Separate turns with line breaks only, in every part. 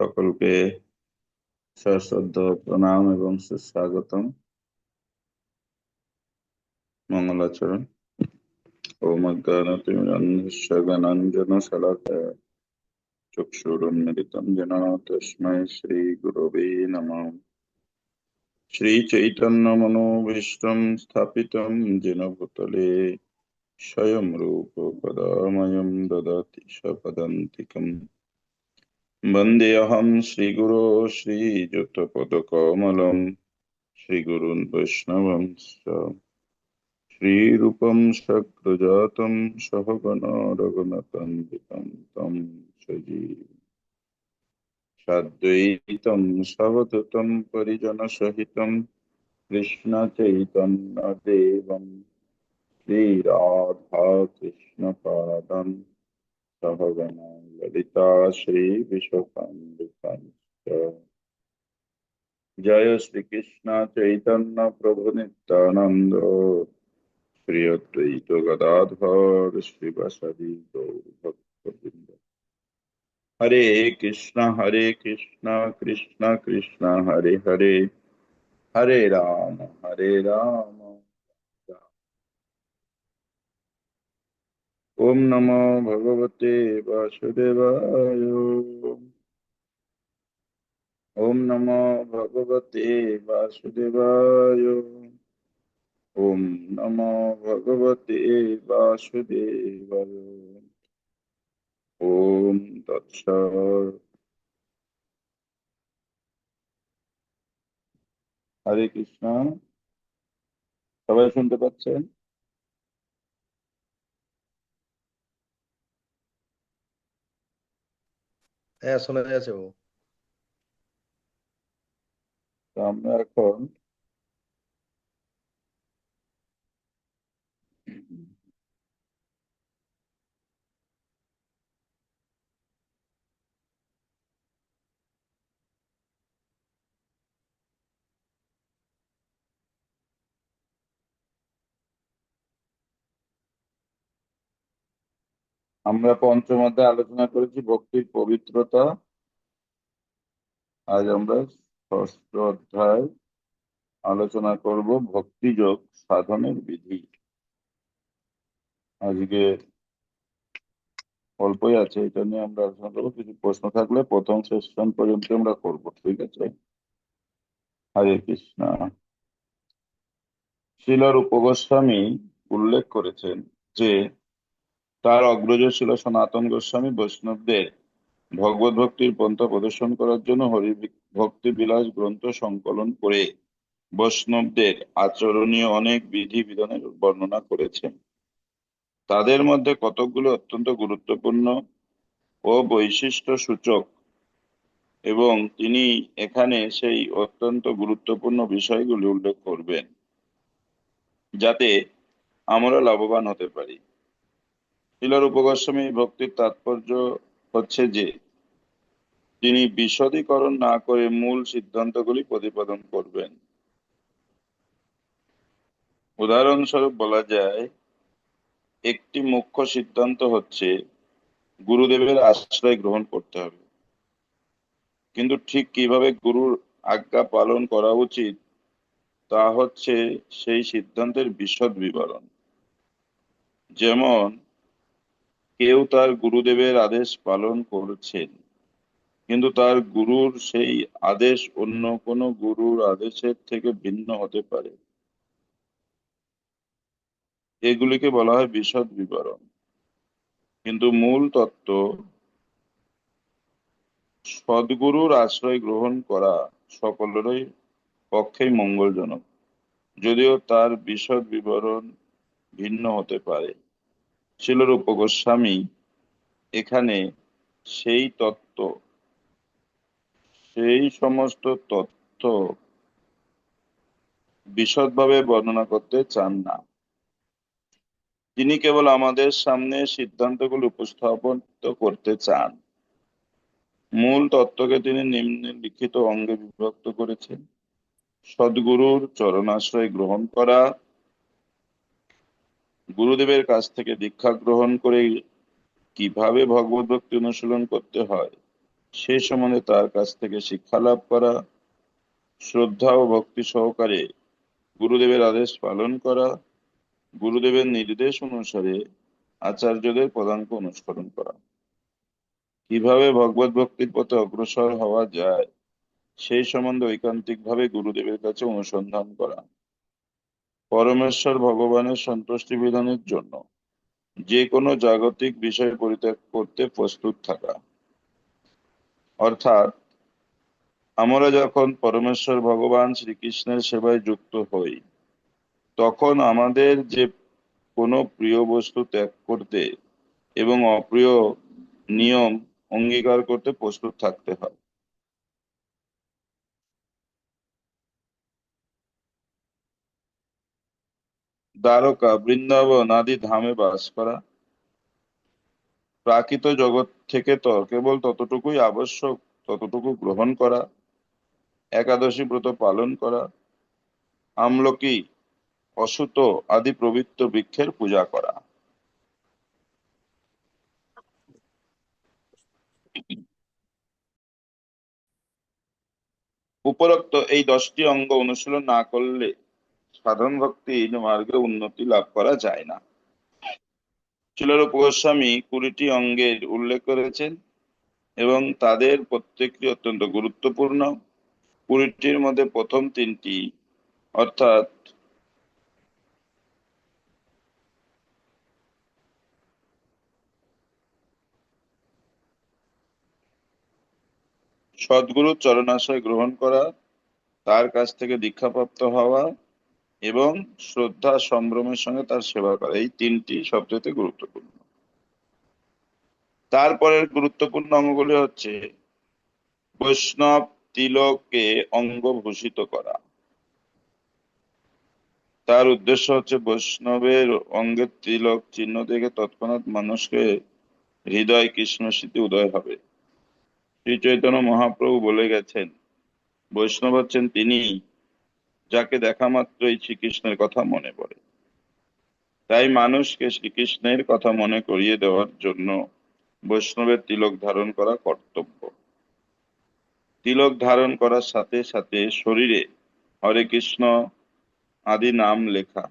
সকলকে সশ্রদ্ধ প্রণাম এবং সুস্বাগতম। মঙ্গলাচরণ। ওম অজ্ঞানতিমিরন্ধস্য জ্ঞানাঞ্জন শলাকয়া চক্ষুरुन्मीलितं येन तस्मै श्रीगुरवे नमः। श्रीचैतन्यमनोभीष्टं स्थापितं येन भूतले स्वयं रूप पदामयं ददाति स्वपदान्तिकम्। वन्देऽहं श्रीगुरो श्रीयुतपदकमलं श्रीगुरून् वैष्णवंश्च श्रीरूपं शक्रजातं सहगण रघुनाथान्वितं तं साद्वैतं सवधूतं परिजनसहितं कृष्णचैतन्यदेवं श्रीराधा कृष्णपादं सहगण ललिता श्रीविशाखान्वितं जय श्रीकृष्ण चैतन्य प्रभु नित्यानंद श्री अद्वैत गदाधर श्रीवासदि गौर भक्तवृंद। हरे कृष्ण कृष्ण कृष्ण हरे हरे, हरे राम ओम नमो भगवते वासुदेवाय। ओम नमो भगवते वासुदेवाय। ओम नमो भगवते वासुदेवाय। ओम तत्सत्। হরে কৃষ্ণ। সবাই শুনতে পাচ্ছেন?
হ্যাঁ, শোনা যাচ্ছে বাবু।
তো আমরা এখন পঞ্চম অধ্যায় আলোচনা করেছি ভক্তির পবিত্রতা। আজ আমরা ষষ্ঠ অধ্যায় আলোচনা করব ভক্তিযোগ সাধনের বিধি। আজকে অল্পই আছে, এটা নিয়ে আমরা আলোচনা করবো। কিছু প্রশ্ন থাকলে প্রথম সেশন পর্যন্ত আমরা করব, ঠিক আছে? হরে কৃষ্ণ। শ্রীল রূপ গোস্বামী উল্লেখ করেছেন যে তার অগ্রজ ছিল সনাতন গোস্বামী বৈষ্ণবদের ভগবত ভক্তির পন্থা প্রদর্শন করার জন্য হরি ভক্তি বিলাস গ্রন্থ সংকলন করে বৈষ্ণবদের আচরণীয় অনেক বিধি বিধানের বর্ণনা করেছেন। তাদের মধ্যে কতকগুলো অত্যন্ত গুরুত্বপূর্ণ ও বৈশিষ্ট্য সূচক, এবং তিনি এখানে সেই অত্যন্ত গুরুত্বপূর্ণ বিষয়গুলি উল্লেখ করবেন যাতে আমরা লাভবান হতে পারি। শ্রীল রূপ গোস্বামী ভক্তির তাৎপর্য হচ্ছে যে তিনি বিশদীকরণ না করে মূল সিদ্ধান্তগুলি প্রতিপাদন করবেন। উদাহরণস্বরূপ বলা যায়, একটি মুখ্য সিদ্ধান্ত হচ্ছে গুরুদেবের আশ্রয় গ্রহণ করতে হবে, কিন্তু ঠিক কিভাবে গুরুর আজ্ঞা পালন করা উচিত তা হচ্ছে সেই সিদ্ধান্তের বিশদ বিবরণ। যেমন কেউ তার গুরুদেবের আদেশ পালন করছেন, কিন্তু তার গুরুর সেই আদেশ অন্য কোনো গুরুর আদেশের থেকে ভিন্ন হতে পারে। এগুলিকে বলা হয় বিশদ বিবরণ। কিন্তু মূল তত্ত্ব সদ্গুরুর আশ্রয় গ্রহণ করা সকলেরই পক্ষেই মঙ্গলজনক, যদিও তার বিশদ বিবরণ ভিন্ন হতে পারে। শ্রীল রূপ গোস্বামী এখানে সেই তত্ত্ব সেই সমস্ত তথ্য বিশদভাবে বর্ণনা করতে চান না। তিনি কেবল আমাদের সামনে সিদ্ধান্তগুলো উপস্থাপন করতে চান। মূল তত্ত্বকে তিনি নিম্নলিখিত অঙ্গে বিভক্ত করেছেন: সদ্গুরুর চরণাশ্রয় গ্রহণ করা, গুরুদেবের কাছ থেকে দীক্ষা গ্রহণ করে কিভাবে ভগবত ভক্তি অনুশীলন করতে হয়, সে সম্বন্ধে তার কাছ থেকে শিক্ষা লাভ করা, শ্রদ্ধা ও ভক্তি সহকারে গুরুদেবের আদেশ পালন করা, গুরুদেবের নির্দেশ অনুসারে আচার্যদের পদাঙ্ক অনুসরণ করা। কিভাবে ভগবত ভক্তির পথে অগ্রসর হওয়া যায় সেই সম্বন্ধে ঐকান্তিকভাবে গুরুদেবের কাছে অনুসন্ধান করা। পরমেশ্বর ভগবানের সন্তুষ্টি বিধানের জন্য যে কোনো জাগতিক বিষয় পরিত্যাগ করতে প্রস্তুত থাকা। অর্থাৎ আমরা যখন পরমেশ্বর ভগবান শ্রীকৃষ্ণের সেবায় যুক্ত হই, তখন আমাদের যে কোনো প্রিয় বস্তু ত্যাগ করতে এবং অপ্রিয় নিয়ম অঙ্গীকার করতে প্রস্তুত থাকতে হয়। দ্বারকা, বৃন্দাবন আদি ধামে বাস করা, প্রাকৃত জগৎ থেকে তো কেবল ততটুকুই আবশ্যক ততটুকু গ্রহণ করা, একাদশী ব্রত পালন করা, আমলকি, অশ্বত্থ আদি পবিত্র বৃক্ষের পূজা করা। উপরোক্ত এই 10টি অঙ্গ অনুশীলন না করলে সাধন ভক্তি মার্গে উন্নতি লাভ করা যায় না। শিলরূপ গোস্বামী 20টি অঙ্গের উল্লেখ করেছেন এবং তাদের প্রত্যেকটি অত্যন্ত গুরুত্বপূর্ণ। 20টির মধ্যে প্রথম 3টি অর্থাৎ সদ্গুরুর চরণাশ্রয় গ্রহণ করা, তার কাছ থেকে দীক্ষাপ্রাপ্ত হওয়া এবং শ্রদ্ধা সম্ভ্রমের সঙ্গে তার সেবা করা, এই 3টি সবচেয়ে গুরুত্বপূর্ণ। তারপরের গুরুত্বপূর্ণ অঙ্গগুলি হচ্ছে বৈষ্ণব তিলকে অঙ্গভূষিত করা। তার উদ্দেশ্য হচ্ছে বৈষ্ণবের অঙ্গের তিলক চিহ্ন থেকে তৎক্ষণাৎ মানুষকে হৃদয় কৃষ্ণ স্মৃতি উদয় হবে। শ্রী চৈতন্য মহাপ্রভু বলে গেছেন, বৈষ্ণব হচ্ছেন তিনি যাকে দেখা মাত্রই শ্রীকৃষ্ণের কথা মনে পড়ে। তাই মানুষকে শ্রীকৃষ্ণের কথা মনে করিয়ে দেওয়ার জন্য বৈষ্ণবের তিলক ধারণ করা কর্তব্য। তিলক ধারণ করার সাথে সাথে শরীরে হরে কৃষ্ণ আদি নাম লেখা,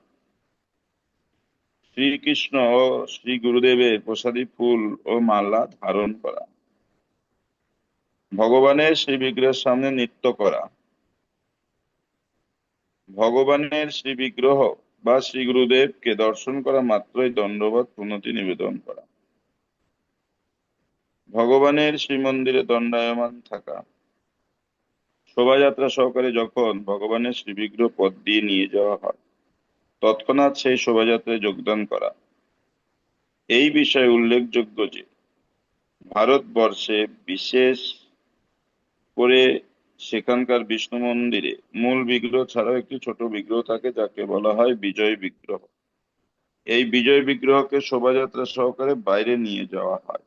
শ্রীকৃষ্ণ ও শ্রী গুরুদেবের প্রসাদী ফুল ও মালা ধারণ করা, ভগবানের শ্রী বিগ্রহের সামনে নৃত্য করা, ভগবানের শ্রী বিগ্রহ বা শ্রী গুরুদেবকে দর্শন করা মাত্রই দণ্ডবত প্রণতি নিবেদন করা, ভগবানের শ্রীমন্দিরে দণ্ডায়মান থাকা, শোভাযাত্রা সহকারে যখন ভগবানের শ্রী বিগ্রহ পথ দিয়ে নিয়ে যাওয়া হয় তৎক্ষণাৎ সেই শোভাযাত্রায় যোগদান করা। এই বিষয়ে উল্লেখযোগ্য যে ভারতবর্ষে বিশেষ করে সেখানকার বিষ্ণু মন্দিরে মূল বিগ্রহ ছাড়াও একটি ছোট বিগ্রহ থাকে যাকে বলা হয় বিজয় বিগ্রহ। এই বিজয় বিগ্রহকে শোভাযাত্রা সহকারে বাইরে নিয়ে যাওয়া হয়।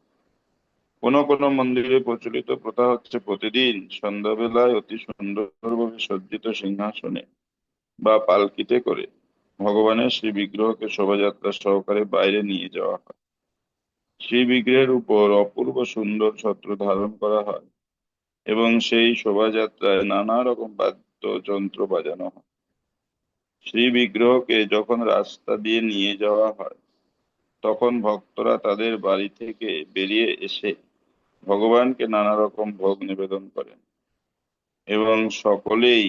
কোনো কোনো মন্দিরে প্রচলিত প্রথা হচ্ছে প্রতিদিন সন্ধ্যাবেলায় অতি সুন্দরভাবে সজ্জিত সিংহাসনে বা পালকিতে করে ভগবানের শ্রী বিগ্রহকে শোভাযাত্রা সহকারে বাইরে নিয়ে যাওয়া হয়। শ্রী বিগ্রহের উপর অপূর্ব সুন্দর ছত্র ধারণ করা হয় এবং সেই শোভাযাত্রায় নানা রকম বাদ্যযন্ত্র বাজানো হয়। শ্রী বিগ্রহকে যখন রাস্তা দিয়ে নিয়ে যাওয়া হয় তখন ভক্তরা তাদের বাড়ি থেকে বেরিয়ে এসে ভগবানকে নানা রকম ভোগ নিবেদন করেন এবং সকলেই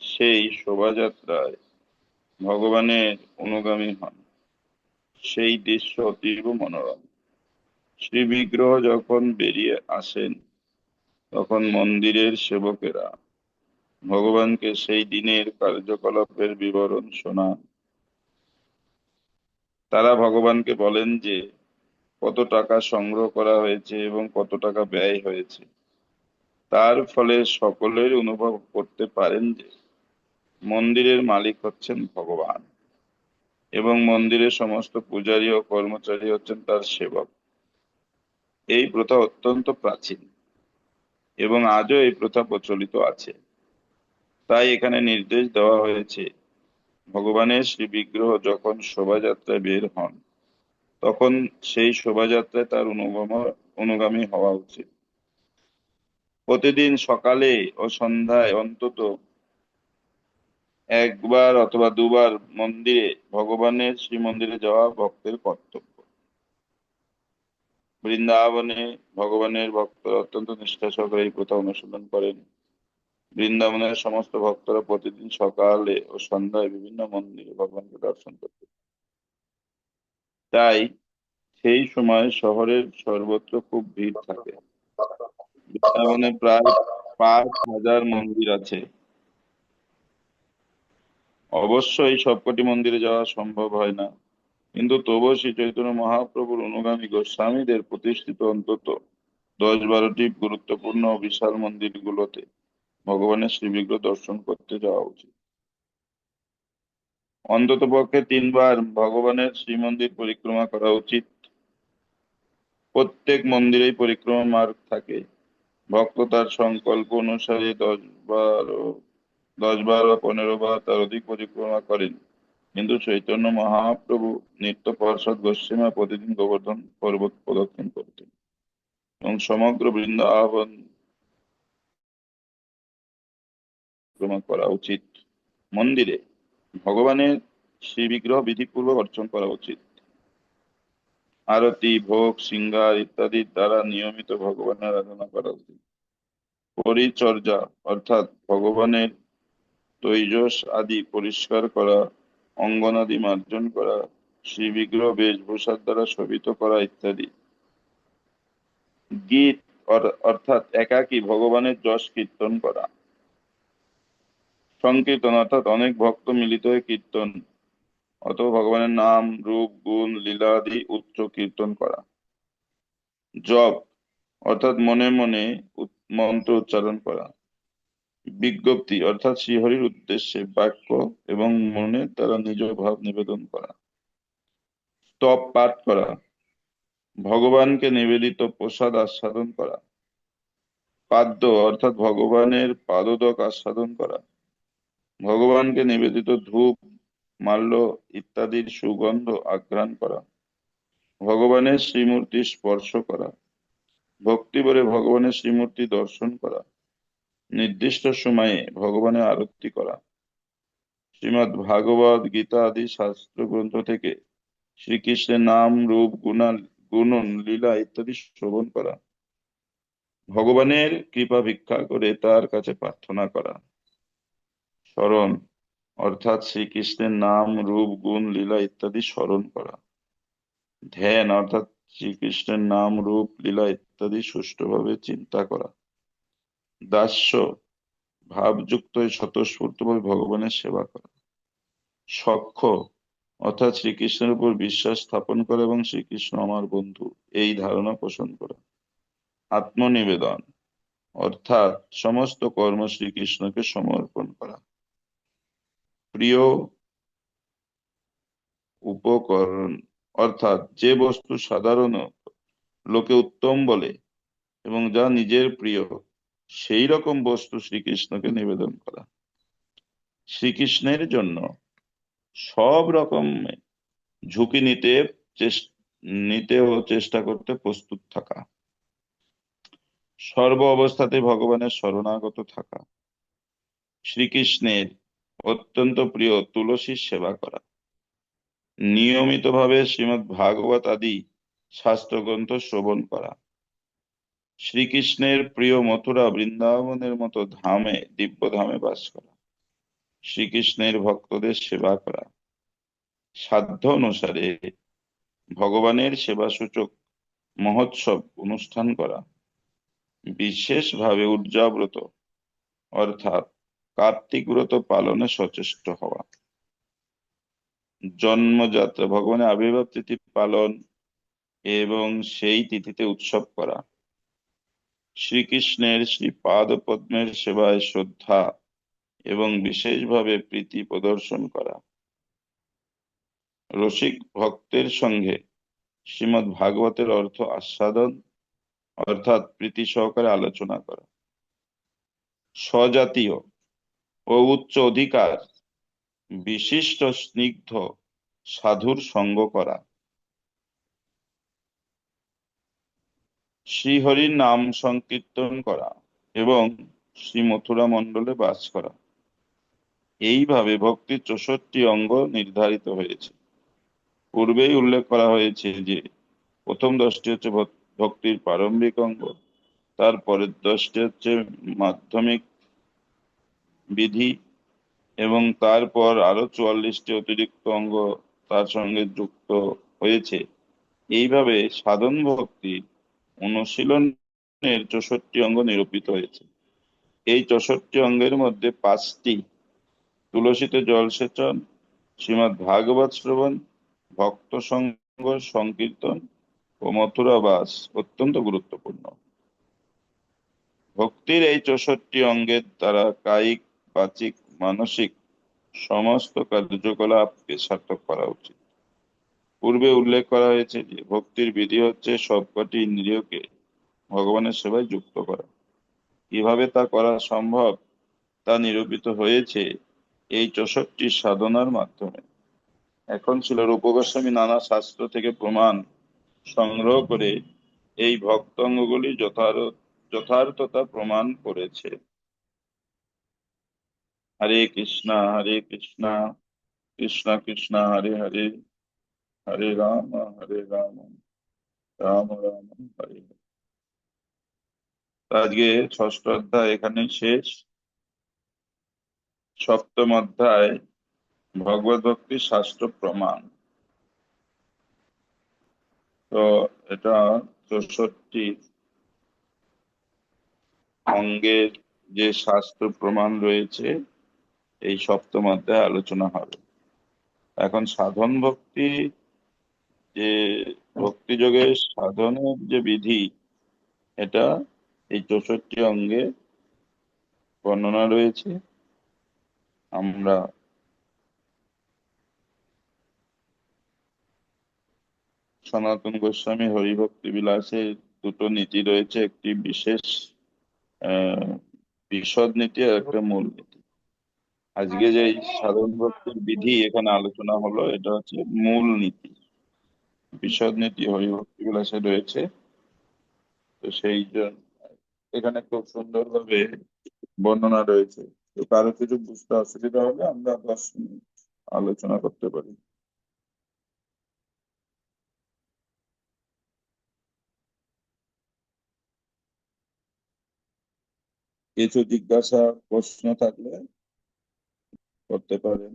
সেই শোভাযাত্রায় ভগবানের অনুগামী হন। সেই দৃশ্য অতীব মনোরম। শ্রী বিগ্রহ যখন বেরিয়ে আসেন তখন মন্দিরের সেবকেরা ভগবানকে সেই দিনের কার্যকলাপের বিবরণ শোনান। তারা ভগবানকে বলেন যে কত টাকা সংগ্রহ করা হয়েছে এবং কত টাকা ব্যয় হয়েছে। তার ফলে সকলের অনুভব করতে পারেন যে মন্দিরের মালিক হচ্ছেন ভগবান এবং মন্দিরের সমস্ত পূজারী ও কর্মচারী হচ্ছেন তার সেবক। এই প্রথা অত্যন্ত প্রাচীন এবং আজও এই প্রথা প্রচলিত আছে। তাই এখানে নির্দেশ দেওয়া হয়েছে ভগবানের শ্রী বিগ্রহ যখন শোভাযাত্রায় বের হন তখন সেই শোভাযাত্রায় তার অনুগামী হওয়া উচিত। প্রতিদিন সকালে ও সন্ধ্যায় অন্তত একবার অথবা দুবার মন্দিরে ভগবানের শ্রীমন্দিরে যাওয়া ভক্তের কর্তব্য। বৃন্দাবনে ভগবানের ভক্তরা অত্যন্ত নিষ্ঠা সহকারে এই প্রথা অনুসরণ করেন। বৃন্দাবনের সমস্ত ভক্তরা প্রতিদিন সকালে ও সন্ধ্যায় বিভিন্ন মন্দিরে ভগবানকে দর্শন করতে, তাই সেই সময় শহরের সর্বত্র খুব ভিড় থাকে। বৃন্দাবনে প্রায় 5,000 মন্দির আছে। অবশ্যই সবকটি মন্দিরে যাওয়া সম্ভব হয় না, কিন্তু তবুও শ্রী চৈতন্য মহাপ্রভুর অনুগামী গোস্বামীদের প্রতিষ্ঠিত অন্তত 10-12টি গুরুত্বপূর্ণ ও বিশাল মন্দিরগুলোতে ভগবানের শ্রীবিগ্রহ দর্শন করতে যাওয়া উচিত। অন্তত পক্ষে 3বার ভগবানের শ্রীমন্দির পরিক্রমা করা উচিত। প্রত্যেক মন্দিরেই পরিক্রমা মার্গ থাকে। ভক্ত তার সংকল্প অনুসারে 10 বার বা 15 বার তার অধিক পরিক্রমা করেন, কিন্তু চৈতন্য মহাপ্রভু নিত্য পার্ষদ গোস্বামী প্রতিদিন গোবর্ধন পর্বত প্রদক্ষিণ করতেন এবং সমগ্র বৃন্দাবন পরিক্রমা করা উচিত। মন্দিরে ভগবানের শ্রীবিগ্রহ বিধিপূর্বক অর্চন করা উচিত। আরতি, ভোগ, সিঙ্গার ইত্যাদির দ্বারা নিয়মিত ভগবানের আরাধনা করা উচিত। পরিচর্যা অর্থাৎ ভগবানের তৈজস আদি পরিষ্কার করা, অঙ্গনাদি মার্জন করা, শ্রীবিগ্রহ বেশভূষার দ্বারা শোভিত করা ইত্যাদি। গীত অর্থাৎ একাকী ভগবানের যশ কীর্তন করা। সংকীর্তন অর্থাৎ অনেক ভক্ত মিলিত হয়ে কীর্তন অথবা ভগবানের নাম, রূপ, গুণ, লীলা আদি উচ্চ কীর্তন করা। জপ অর্থাৎ মনে মনে মন্ত্র উচ্চারণ করা। বিজ্ঞপ্তি অর্থাৎ শ্রীহরির উদ্দেশ্যে বাক্য এবং মনের দ্বারা নিজ ভাব নিবেদন করা। স্তব পাঠ করা, ভগবানকে নিবেদিত প্রসাদ আস্বাদন করা। পাদ্য অর্থাৎ ভগবানের পাদোদক আস্বাদন করা। ভগবানকে নিবেদিত ধূপ, মাল্য ইত্যাদির সুগন্ধ আঘ্রাণ করা। ভগবানের শ্রীমূর্তি স্পর্শ করা। ভক্তি ভরে ভগবানের শ্রীমূর্তি দর্শন করা। নির্দিষ্ট সময়ে ভগবানের আরতি করা। শ্রীমদ্ ভাগবত গীতা আদি শাস্ত্র গ্রন্থ থেকে শ্রীকৃষ্ণের নাম, রূপ, গুণন, লীলা ইত্যাদি শ্রবণ করা। ভগবানের কৃপা ভিক্ষা করে তার কাছে প্রার্থনা করা। স্মরণ অর্থাৎ শ্রীকৃষ্ণের নাম, রূপ, গুণ, লীলা ইত্যাদি স্মরণ করা। ধ্যান অর্থাৎ শ্রীকৃষ্ণের নাম, রূপ, লীলা ইত্যাদি সুষ্ঠুভাবে চিন্তা করা। দাস্য ভাবযুক্ত হয়ে স্বতঃস্ফূর্তভাবে ভগবানের সেবা করা। সখ্য অর্থাৎ শ্রীকৃষ্ণের উপর বিশ্বাস স্থাপন করা এবং শ্রীকৃষ্ণ আমার বন্ধু এই ধারণা পোষণ করা। আত্মনিবেদন অর্থাৎ সমস্ত কর্ম শ্রীকৃষ্ণকে সমর্পণ করা। প্রিয় উপকরণ অর্থাৎ যে বস্তু সাধারণ লোকে উত্তম বলে এবং যা নিজের প্রিয় সেই রকম বস্তু শ্রীকৃষ্ণকে নিবেদন করা। শ্রীকৃষ্ণের জন্য সব রকম ঝুঁকি নিতেও চেষ্টা করতে প্রস্তুত থাকা। সর্ব অবস্থাতে ভগবানের শরণাগত থাকা। শ্রীকৃষ্ণের অত্যন্ত প্রিয় তুলসীর সেবা করা। নিয়মিতভাবে শ্রীমদ্ ভাগবত আদি শাস্ত্রগ্রন্থ শ্রবণ করা। শ্রীকৃষ্ণের প্রিয় মথুরা বৃন্দাবনের মতো ধামে, দিব্য ধামে বাস করা। শ্রীকৃষ্ণের ভক্তদের সেবা করা। সাধ্য অনুসারে ভগবানের সেবা সূচক মহোৎসব অনুষ্ঠান করা। বিশেষভাবে উর্যাব্রত অর্থাৎ কার্তিক ব্রত পালনে সচেষ্ট হওয়া। জন্মযাত্রা ভগবানের আবির্ভাব তিথি পালন এবং সেই তিথিতে উৎসব করা। শ্রীকৃষ্ণের শ্রীপাদ পদ্মের সেবায় শ্রদ্ধা এবং বিশেষভাবে প্রীতি প্রদর্শন করা। রসিক ভক্তের সঙ্গে শ্রীমদ্ ভাগবতের অর্থ আস্বাদন অর্থাৎ প্রীতি সহকারে আলোচনা করা। স্বজাতীয় ও উচ্চ অধিকার বিশিষ্ট স্নিগ্ধ সাধুর সঙ্গ করা। শ্রীহরির নাম সংকীর্তন করা। এবং শ্রী মথুরা মণ্ডলে বাস করা। এইভাবে ভক্তির 64 অঙ্গ নির্ধারিত হয়েছে। পূর্বেই উল্লেখ করা হয়েছে যে প্রথম 10টি হচ্ছে ভক্তির প্রারম্ভিক অঙ্গ, তারপরের 10টি হচ্ছে মাধ্যমিক বিধি, এবং তারপর আরো 44টি অতিরিক্ত অঙ্গ তার সঙ্গে যুক্ত হয়েছে। এইভাবে সাধন ভক্তি অনুশীলনের 64 অঙ্গ নিরূপিত হয়েছে। এই 64 অঙ্গের মধ্যে 5টি তুলসীতে জল সেচন, শ্রীমদ্ ভাগবত শ্রবণ, ভক্ত সঙ্গ সংকীর্তন ও মথুরা বাস অত্যন্ত গুরুত্বপূর্ণ। ভক্তির এই 64 অঙ্গের দ্বারা কায়িক, বাচিক, মানসিক সমস্ত কার্যকলাপকে সার্থক করা উচিত। পূর্বে উল্লেখ করা হয়েছে যে ভক্তির বিধি হচ্ছে সবকটি ইন্দ্রিয়কে ভগবানের সেবায় যুক্ত করা। কিভাবে তা করা সম্ভব তা নিরূপিত হয়েছে এই 64 সাধনার মাধ্যমে। এখন ছিল রূপ গোস্বামী নানা শাস্ত্র থেকে প্রমাণ সংগ্রহ করে এই ভক্তাঙ্গগুলি যথার্থতা প্রমাণ করেছে। হরে কৃষ্ণ কৃষ্ণ কৃষ্ণ হরে হরে, হরে রাম রাম রাম হরে হরে। আজকে ষষ্ঠ অধ্যায় এখানে শেষ। সপ্তম অধ্যায় ভগবত ভক্তি শাস্ত্র প্রমাণ। তো এটা 64 অঙ্গের যে শাস্ত্র প্রমাণ রয়েছে এই সপ্তম অধ্যায়ে আলোচনা হবে। এখন সাধন ভক্তি, যে ভক্তি যোগের সাধনের যে বিধি, এটা এই 64 অঙ্গে বর্ণনা রয়েছে। আমরা সনাতন গোস্বামী হরিভক্তি বিলাসে দুটো নীতি রয়েছে, একটি বিশেষ আহ বিশদ নীতি আর একটা মূল নীতি। আজকে যে এই সাধন ভক্তির বিধি এখানে আলোচনা হলো, এটা হচ্ছে মূল নীতি। বিশদ নীতি হরিভক্তি বিলাসে রয়েছে। তো সেই জন্য এখানে খুব সুন্দরভাবে বর্ণনা রয়েছে। তো কারো কিছু বুঝতে অসুবিধা হলে আমরা 10 মিনিট আলোচনা করতে পারি। কিছু জিজ্ঞাসা প্রশ্ন থাকলে করতে পারেন।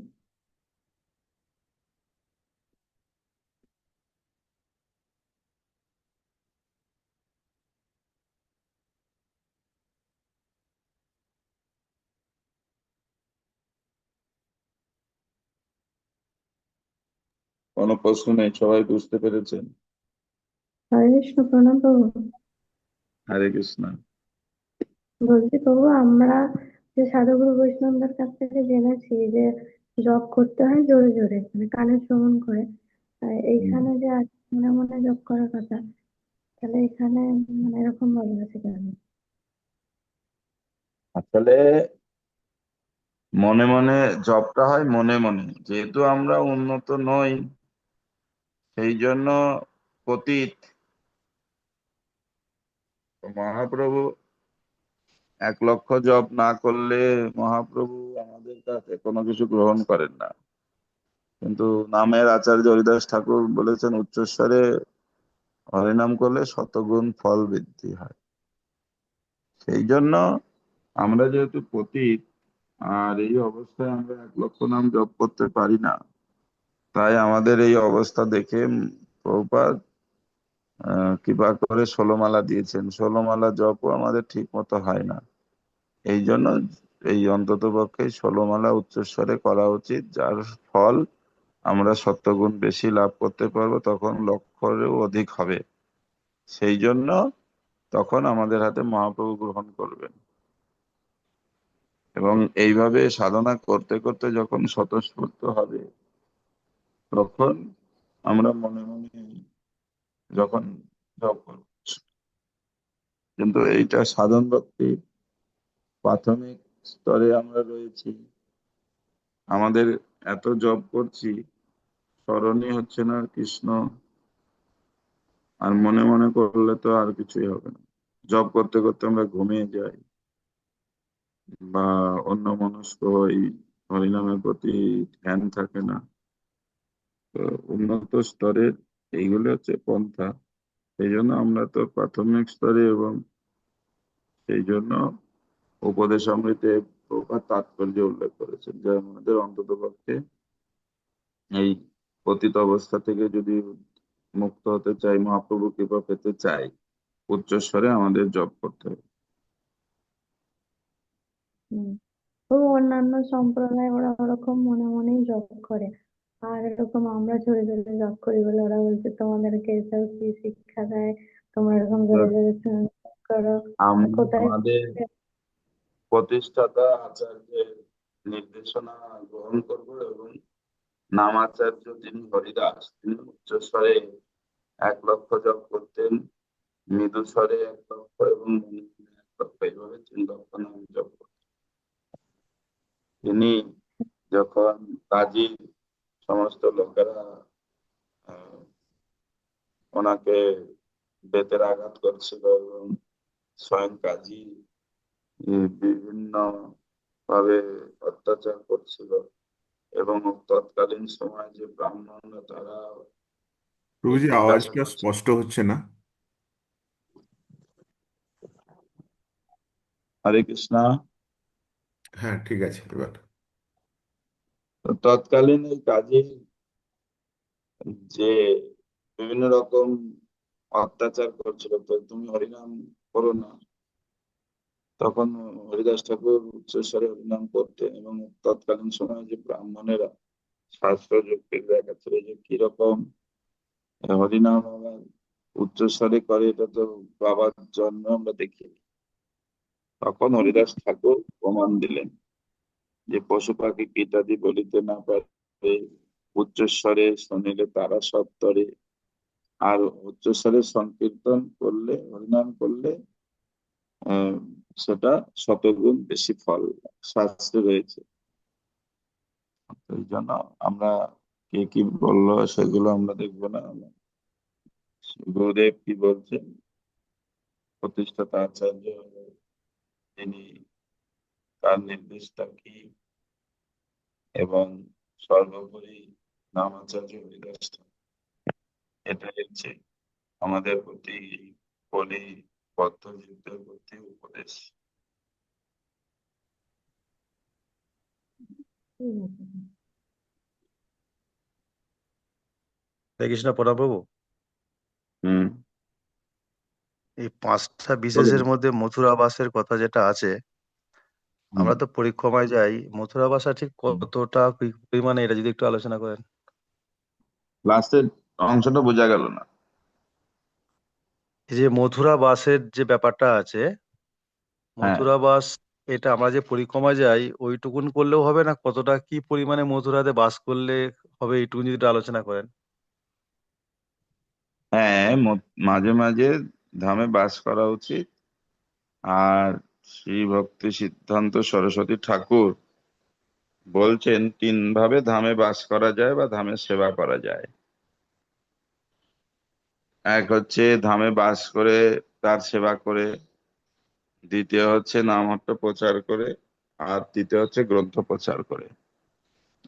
কোনো প্রশ্ন নেই, সবাই বুঝতে পেরেছেন?
হরে কৃষ্ণ, প্রণাম প্রভু।
হরে কৃষ্ণ।
বলছি প্রভু, আমরা যে সাধুগুরু বৈষ্ণবদের কাছ থেকে জেনেছি যে জপ করতে হয় জোরে জোরে, মানে কানে শ্রবণ করে। এইখানে যে আছে মনে মনে জপ করার কথা, তাহলে এখানে মানে এরকম বলা আছে কেন?
আসলে মনে মনে জপটা হয় মনে মনে, যেহেতু আমরা উন্নত নই সেই জন্য পতিত। মহাপ্রভু 1 লক্ষ জপ না করলে মহাপ্রভু আমাদের কাছে কোনো কিছু গ্রহণ করেন না। কিন্তু নামের আচার্য হরিদাস ঠাকুর বলেছেন উচ্চস্বরে হরিনাম করলে শতগুণ ফল বৃদ্ধি হয়। সেই জন্য আমরা যেহেতু পতিত, আর এই অবস্থায় আমরা 1 লক্ষ নাম জপ করতে পারি না, তাই আমাদের এই অবস্থা দেখে প্রভুপাদ কৃপা করে 16 মালা দিয়েছেন। 16 মালা জপও আমাদের ঠিক মতো হয় না। এই জন্য এই অন্তত পক্ষে 16 মালা উচ্চস্বরে করা উচিত, যার ফল আমরা শতগুণ বেশি লাভ করতে পারবো, তখন লক্ষেরও অধিক হবে। সেই জন্য তখন আমাদের হাতে মহাপ্রভু গ্রহণ করবেন। এবং এইভাবে সাধনা করতে করতে যখন স্বতঃস্ফূর্ত হবে, তখন আমরা মনে মনে যখন জপ করব। কিন্তু এইটা সাধন ভক্তি প্রাথমিক স্তরে আমরা রয়েছি, আমাদের এত জপ করছি, স্মরণই হচ্ছে না কৃষ্ণ। আর মনে মনে করলে তো আর কিছুই হবে না। জপ করতে করতে আমরা ঘুমিয়ে যাই। বা অন্যমনস্ক হই, হরিনামের প্রতি ধ্যান থাকে না। তো উন্নত স্তরের এইগুলো হচ্ছে পন্থা। সেই জন্য আমরা তো প্রাথমিক স্তরে, এবং সেই জন্য উপদেশ অমৃতে প্রভুপাদ তাৎপর্য উল্লেখ করেছেন যে আমাদের অন্তত পক্ষে এই পতিত অবস্থা থেকে যদি মুক্ত হতে চাই, মহাপ্রভু কৃপা পেতে চাই, উচ্চস্বরে আমাদের জপ করতে হবে।
হুম। ও অন্যান্য সম্প্রদায় ওরা ওরকম মনে মনেই জপ করে, আর এরকম আমরা জোরে জোরে জপ করি বলে ওরা বলছে তোমাদেরকে এসব কি শিক্ষা দেয়, তোমরা এরকম জোরে জোরে করো। কোথায়
আমাদের প্রতিষ্ঠাতা আচার্যের নির্দেশনা গ্রহণ করব, এবং নামাচার্য যিনি হরিদাস, তিনি উচ্চস্বরে 1 লক্ষ জপ করতেন, মৃদুস্বরে 1 লক্ষ, এবং মনে মনে 1 লক্ষ, এইভাবে 3 লক্ষ নাম জপ করতেন। তিনি যখন কাজী সমস্ত লোকেরা আহ, ওনাকে বেতের আঘাত করছিল, এবং স্বয়ং কাজী বিভিন্ন ভাবে অত্যাচার করছিল, এবং তৎকালীন সময় যে ব্রাহ্মণরা তারা
প্রভুজি,
বিকাশ
আওয়াজটা
করছে।
স্পষ্ট হচ্ছে না।
হরে কৃষ্ণ।
হ্যাঁ, ঠিক আছে এবার।
তো তৎকালীন এই কাজে যে বিভিন্ন রকম অত্যাচার করছিল, তো তুমি হরিনাম করো না, তখন হরিদাস ঠাকুর উচ্চস্বরে হরিনাম করতেন, এবং তৎকালীন সময়ে যে ব্রাহ্মণেরা শাস্ত্র যুক্তির দেখাচ্ছিল যে কিরকম হরিনাম আমার উচ্চস্বরে করে, এটা তো বাবার জন্ম আমরা দেখি। তখন হরিদাস ঠাকুর প্রমাণ দিলেন যে পশু পাখি ইত্যাদি বলিতে না পারে, উচ্চস্বরে শুনিলে তারা সব তরে, আর উচ্চস্বরে সংকীর্তন করলে, হরিনাম করলে আহ সেটা শতগুণ বেশি ফল শাস্ত্রে রয়েছে। তো এই জন্য আমরা কে কি বললো সেগুলো আমরা দেখবো না। গুরুদেব কি বলছেন, প্রতিষ্ঠাতা আচার্য তিনি, তার নির্দেশটা কি, এবং সর্বোপরি নামাচার্য হরিদাস ঠাকুর, এটাই হচ্ছে আমাদের প্রতি বলি বদ্ধ যুদ্ধের প্রতি উপদেশ।
ঠিক আছে।
হরে কৃষ্ণ প্রভু।
হুম।
এই 5টা
বলুন।
বিশেষের মধ্যে মথুরাবাসের কথা যেটা আছে,
হুম।
আমরা তো পরিক্রমায় যাই, মথুরাবাসা ঠিক কতটা কি পরিমাণে, এটা যদি একটু আলোচনা করেন।
লাস্টের অংশটা বোঝা গেল না।
এই যে মথুরাবাসের যে ব্যাপারটা আছে,
হ্যাঁ,
মথুরাবাস, এটা আমরা যে পরিক্রমায় যাই ওইটুকুন করলেও হবে না, কতটা কি পরিমাণে মথুরাতে বাস করলে হবে, এইটুকুন যদি একটু আলোচনা করেন।
হ্যাঁ, মাঝে মাঝে ধামে বাস করা উচিত। আর শ্রী ভক্তি সিদ্ধান্ত সরস্বতী ঠাকুর বলছেন 3 ভাবে ধামে বাস করা যায় বা ধামে সেবা করা যায়। এক হচ্ছে ধামে বাস করে তার সেবা করে, দ্বিতীয় হচ্ছে নামহট্ট প্রচার করে, আর তৃতীয় হচ্ছে গ্রন্থ প্রচার করে।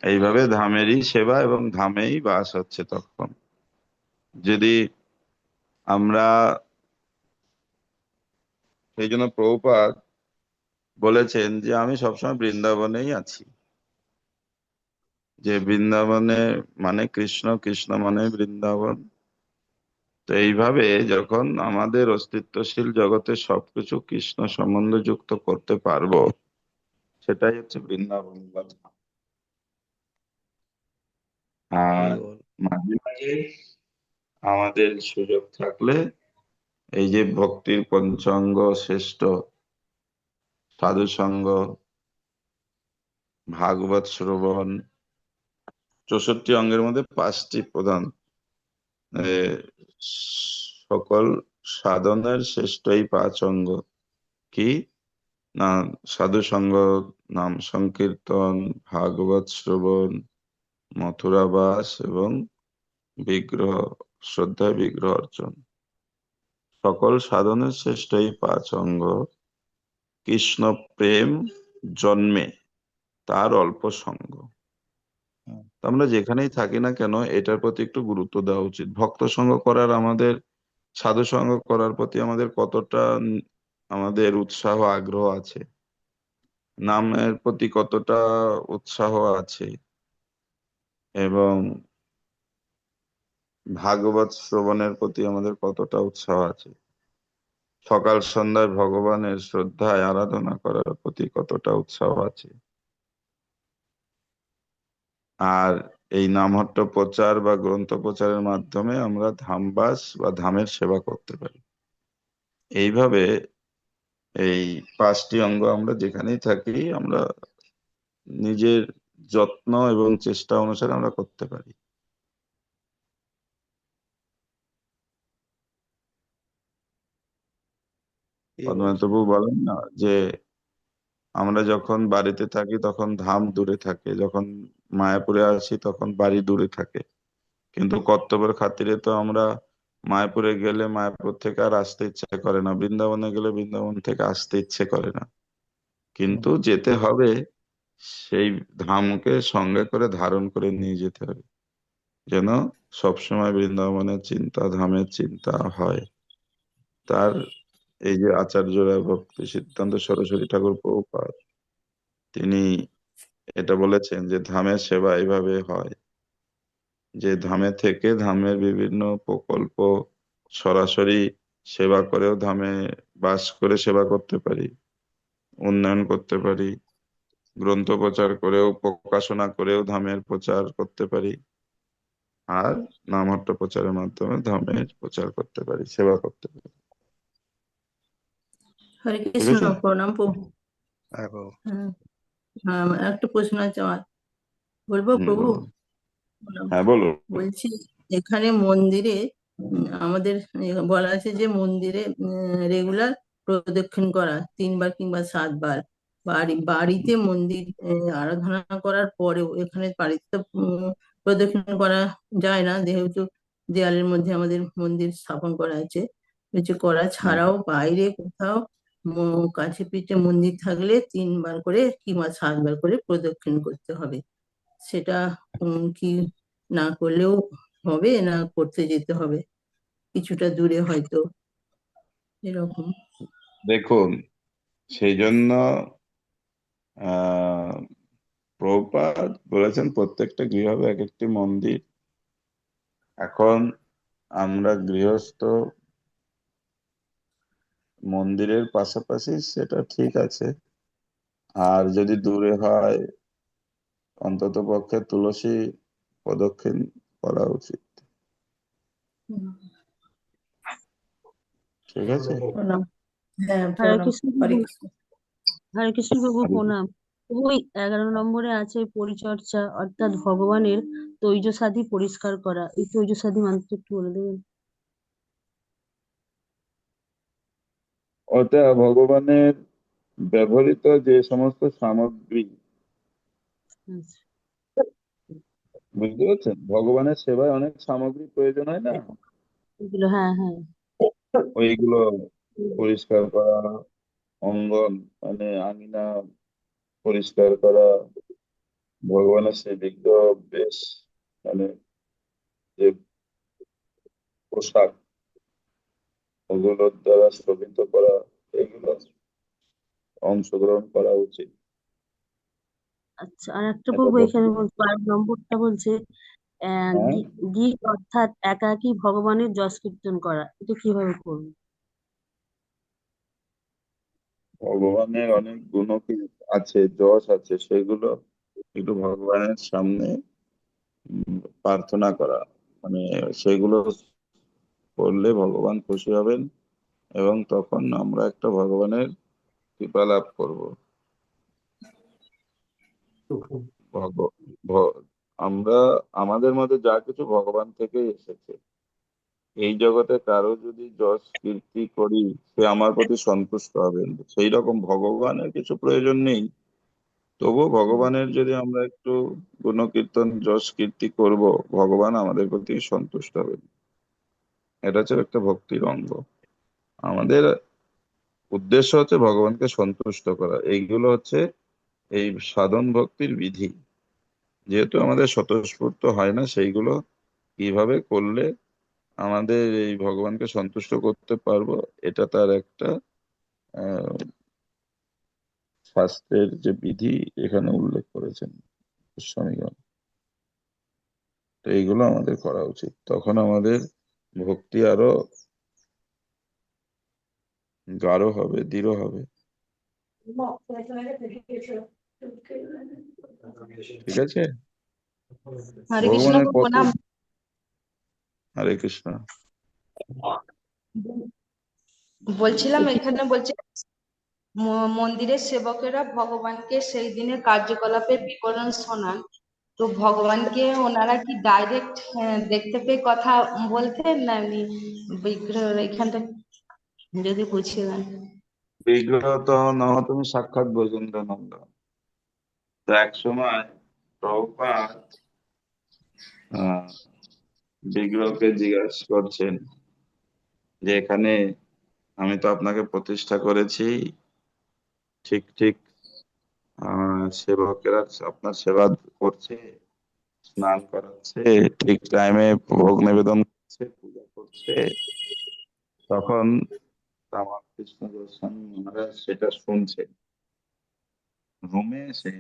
এইভাবে ধামেরই সেবা এবং ধামেই বাস হচ্ছে। তখন যদি আমরা, সেই জন্য প্রভুপাদ বলেছেন যে আমি সবসময় বৃন্দাবনেই আছি, যে বৃন্দাবনে মানে কৃষ্ণ, কৃষ্ণ মানে বৃন্দাবন। তো এইভাবে যখন আমাদের অস্তিত্বশীল জগতে সবকিছু কৃষ্ণ সম্বন্ধে যুক্ত করতে পারবো, সেটাই হচ্ছে বৃন্দাবন বা ধাম। আর
হরি বল।
মাঝে মাঝে আমাদের সুযোগ থাকলে এই যে ভক্তির পঞ্চাঙ্গ শ্রেষ্ঠ সাধু সঙ্গ, ভাগবত শ্রবণ, 64 অঙ্গের মধ্যে 5টি প্রধান, এ, সকল সাধনের শ্রেষ্ঠ এই 5 অঙ্গ কি না? সাধু সঙ্গ, নাম সংকীর্তন, ভাগবত শ্রবণ, মথুরাবাস, এবং বিগ্রহ শ্রদ্ধা, বিগ্রহ অর্জন। সকল সাধনের শ্রেষ্ঠ এই 5 অঙ্গ কৃষ্ণ প্রেম জন্মে তার অল্প সঙ্গ।
হুম।
তো আমরা যেখানেই থাকি না কেন এটার প্রতি একটু গুরুত্ব দেওয়া উচিত। ভক্ত সঙ্গ করার আমাদের, সাধু সঙ্গ করার প্রতি আমাদের কতটা আমাদের উৎসাহ আগ্রহ আছে, নামের প্রতি কতটা উৎসাহ আছে, এবং ভাগবত শ্রবণের প্রতি আমাদের কতটা উৎসাহ আছে, সকাল সন্ধ্যায় ভগবানের শ্রদ্ধায় আরাধনা করার প্রতি কতটা উৎসাহ আছে। আর এই নামহট্ট প্রচার বা গ্রন্থ প্রচারের মাধ্যমে আমরা ধামবাস বা ধামের সেবা করতে পারি। এইভাবে এই 5টি অঙ্গ আমরা যেখানেই থাকি আমরা নিজের যত্ন এবং চেষ্টা অনুসারে আমরা করতে পারি।
কি
পদ্মানন্দ
বলছো?
প্রভু বলেন না যে আমরা যখন বাড়িতে থাকি তখন ধাম দূরে থাকে, যখন মায়াপুরে আসি তখন বাড়ি দূরে থাকে, কিন্তু কর্তব্যের খাতিরে তো আমরা মায়াপুরে গেলে মায়াপুর থেকে আর আসতে ইচ্ছে করে না, বৃন্দাবনে গেলে বৃন্দাবন থেকে আসতে ইচ্ছে করে না,
হুম।
কিন্তু যেতে হবে। সেই ধামকে সঙ্গে করে ধারণ করে নিয়ে যেতে হবে, যেন সবসময় বৃন্দাবনের চিন্তা, ধামের চিন্তা হয়। তার এই যে আচার্যরা ভক্তি সিদ্ধান্ত সরস্বতী ঠাকুর প্রভুপাদ, তিনি এটা বলেছেন যে ধামের সেবা এইভাবে হয় যে ধামে থেকে ধামের বিভিন্ন প্রকল্প সরাসরি সেবা করেও ধামে বাস করে সেবা করতে পারি, উন্নয়ন করতে পারি, গ্রন্থ প্রচার করেও প্রকাশনা করেও ধামের প্রচার করতে পারি, আর নামহট্ট প্রচারের মাধ্যমে ধামের প্রচার করতে পারি, সেবা করতে পারি।
হরে
ঠিক
কৃষ্ণ,
আছে।
প্রণাম প্রভু।
হ্যাঁ বাবু।
হ্যাঁ, হ্যাঁ, আমার একটা প্রশ্ন আছে আমার, বলবো প্রভু?
বলুন।
প্রণাম।
হ্যাঁ বলুন।
বলছি, এখানে মন্দিরে আমাদের বলা আছে যে মন্দিরে রেগুলার প্রদক্ষিণ করা 3 বার কিংবা 7 বার। বাড়িতে মন্দির আরাধনা করার পরেও এখানে বাড়িতে তো প্রদক্ষিণ করা যায় না, যেহেতু দেয়ালের মধ্যে আমাদের মন্দির স্থাপন করা আছে। কিছু করা
হুম।
ছাড়াও বাইরে কোথাও কাছে পিঠে মন্দির থাকলে 3 বার করে কিংবা 7 বার করে প্রদক্ষিণ করতে হবে। সেটা কি না করলেও হবে, না করতে যেতে হবে কিছুটা দূরে হয়তো, এরকম?
দেখুন, সেই জন্য আহ প্রভুপাদ বলেছেন প্রত্যেকটা গৃহ হবে এক একটি মন্দির। এখন আমরা গৃহস্থ, মন্দিরের পাশাপাশি সেটা ঠিক আছে, আর যদি দূরে হয় অন্তত পক্ষে তুলসী প্রদক্ষিণ করা উচিত।
হুম,
ঠিক আছে।
প্রণাম। হ্যাঁ,
হরে
প্রণাম।
কৃষ্ণ
হরে
প্রভু।
কৃষ্ণ।
হরে কৃষ্ণ প্রভু,
আর
প্রণাম। প্রভু, ওই 11 নম্বরে আছে পরিচর্যা, অর্থাৎ ভগবানের তৈজসাদি পরিষ্কার করা। এই তৈজসাদি মন্ত্রটা একটু বলে দেবেন?
ওটা ভগবানের ব্যবহৃত যে সমস্ত সামগ্রী,
আচ্ছা।
বুঝতে পারছেন, ভগবানের সেবায় অনেক সামগ্রী প্রয়োজন হয় না,
এগুলো, হ্যাঁ হ্যাঁ।
ওইগুলো পরিষ্কার করা, অঙ্গন মানে আঙিনা পরিষ্কার করা, ভগবানের সেই বিগ্রহ বেশ মানে যে পোশাক ওগুলোর দ্বারা শোভিত করা, এগুলো অংশগ্রহণ করা উচিত।
আচ্ছা, আর একটা
এটা
প্রভু
ভক্তি।
এখানে বলছে, 12 নম্বরটা বলছে
হ্যাঁ,
গীত, অর্থাৎ একাকী ভগবানের যশ কীর্তন করা। এটা কিভাবে করবো?
ভগবানের অনেক গুণ আছে, যশ আছে, সেগুলো একটু ভগবানের সামনে প্রার্থনা করা, মানে সেগুলো করলে ভগবান খুশি হবেন, এবং তখন আমরা একটা ভগবানের কৃপা লাভ করবো। ভগ ভ- আমরা আমাদের মধ্যে যা কিছু ভগবান থেকেই এসেছে। এই জগতে কারো যদি যশ কীর্তি করি সে আমার প্রতি সন্তুষ্ট হবেন, সেই রকম ভগবানের কিছু প্রয়োজন নেই, তবু ভগবানের যদি আমরা একটু গুণকীর্তন যশ কীর্তি করব, ভগবান আমাদের প্রতি সন্তুষ্ট হবেন। এটা হচ্ছে একটা ভক্তির অঙ্গ। আমাদের উদ্দেশ্য হচ্ছে ভগবানকে সন্তুষ্ট করা, এইগুলো হচ্ছে এই সাধন ভক্তির বিধি, যেহেতু আমাদের স্বতঃস্ফূর্ত হয় না, সেইগুলো কিভাবে করলে আমাদের এই ভগবানকে সন্তুষ্ট করতে পারবো, এটা তার একটা আহ শাস্ত্রের যে বিধি এখানে উল্লেখ করেছেন গোস্বামীগণ। তো এইগুলো আমাদের করা উচিত, তখন আমাদের ভক্তি আরো গাঢ় হবে, দৃঢ় হবে। ঠিক আছে।
হরে কৃষ্ণ
ভগবানের কত,
প্রণাম।
হরে কৃষ্ণ।
বলছিলাম এখানে বলছে মন্দিরের সেবকেরা ভগবানকে সেই দিনের কার্যকলাপের বিবরণ শোনান। তো ভগবানকে ওনারা কি ডাইরেক্ট দেখতে পেয়ে কথা বলতেন, না এমনি বিগ্রহ এখানটা যদি বুঝিয়ে দেন।
বিগ্রহ তো নহ তুমি সাক্ষাৎ বৈকুণ্ঠ নন্দন। তো এক সময় প্রভুপাদ আহ বিগ্রহকে জিজ্ঞাসা করছেন যে এখানে আমি তো আপনাকে প্রতিষ্ঠা করেছি, ঠিক ঠিক সেবকেরা আপনার সেবা করছে, স্নান করাচ্ছে, ঠিক টাইমে ভোগ নিবেদন করছে, পূজা করছে। তখন রামকৃষ্ণ গোস্বামী মহারাজ সেটা শুনছেন রুমে এসে।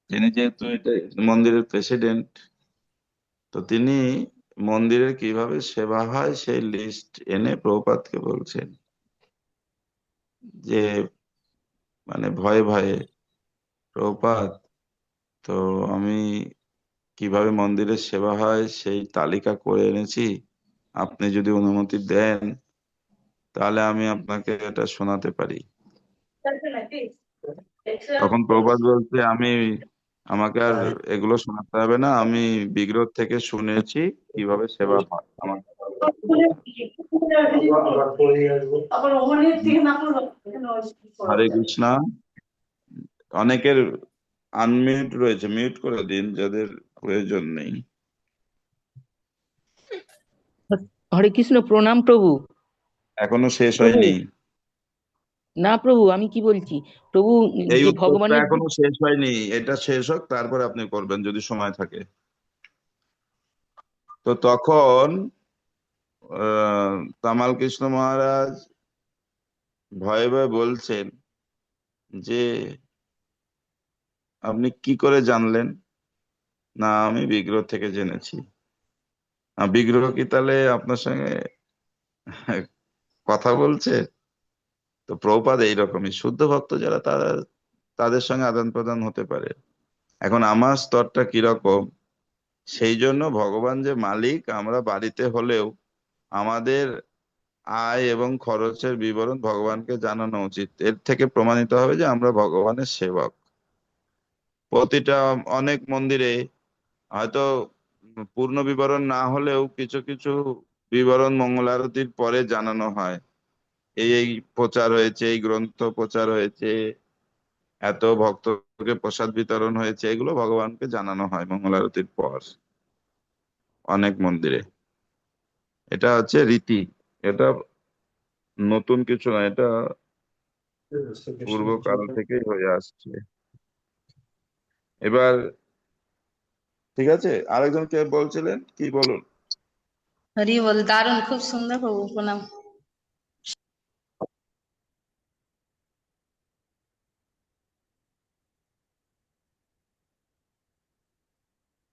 তিনি যেহেতু এটা মন্দিরের প্রেসিডেন্ট, তো তিনি মন্দিরের কিভাবে সেবা হয় সেই লিস্ট এনে প্রভুপাদকে বলছেন যে মানে ভয়ে ভয়ে, প্রভুপাদ, তো আমি কিভাবে মন্দিরের সেবা হয় সেই তালিকা করে এনেছি, আপনি যদি অনুমতি দেন তাহলে আমি আপনাকে এটা শোনাতে পারি। তখন প্রভুপাদ বলছে, আমাকে আর এগুলো শোনাতে হবে না, আমি বিগ্রহ থেকে শুনেছি কিভাবে সেবা হয় আমার। হরে কৃষ্ণ। অনেকের আনমিউট রয়েছে, মিউট করে দিন যাদের প্রয়োজন নেই।
হরে কৃষ্ণ প্রণাম প্রভু।
এখনো শেষ
প্রভু
হয়নি।
না প্রভু, আমি কি বলছি প্রভু,
এই
যে
উত্তরটা
ভগবানের
এখনো শেষ হয়নি, এটা শেষ হোক তারপরে আপনি করবেন যদি সময় থাকে। তো তখন তামাল কৃষ্ণ মহারাজ ভয়ে ভয়ে বলছেন যে আপনি কি করে জানলেন? না, আমি বিগ্রহ থেকে জেনেছি। বিগ্রহ কি তাহলে আপনার সঙ্গে কথা বলছে? তো প্রভুপাদ এইরকমই, শুদ্ধ ভক্ত যারা তারা তাদের সঙ্গে আদান প্রদান হতে পারে। এখন আমার স্তরটা কিরকম, সেই জন্য ভগবান যে মালিক, আমরা বাড়িতে হলেও আমাদের আয় এবং খরচের বিবরণ ভগবানকে জানানো উচিত। এর থেকে প্রমাণিত হবে যে আমরা ভগবানের সেবক। প্রতিটা অনেক মন্দিরে হয়তো পূর্ণ বিবরণ না হলেও কিছু কিছু বিবরণ মঙ্গল আরতির পরে জানানো হয়। এই এই প্রচার হয়েছে, এই গ্রন্থ প্রচার হয়েছে, এত ভক্তকে প্রসাদ বিতরণ হয়েছে, এগুলো ভগবানকে জানানো হয় মঙ্গল আরতির পর অনেক মন্দিরে। এটা হচ্ছে রীতি। এটা নতুন কিছু না, এটা পূর্বকাল থেকেই হয়ে আসছে। এবার ঠিক আছে, আরেকজন কে বলছিলেন, কি বলুন।
হরি বল, দারুণ, খুব সুন্দর প্রভু, প্রণাম।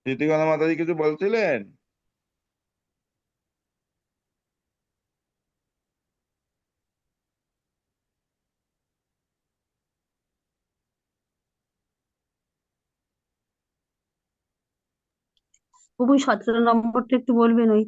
স্মৃতিগণা মাতাজি কিছু বলছিলেন?
প্রভু 17 নম্বরটা একটু বলবেন, ওই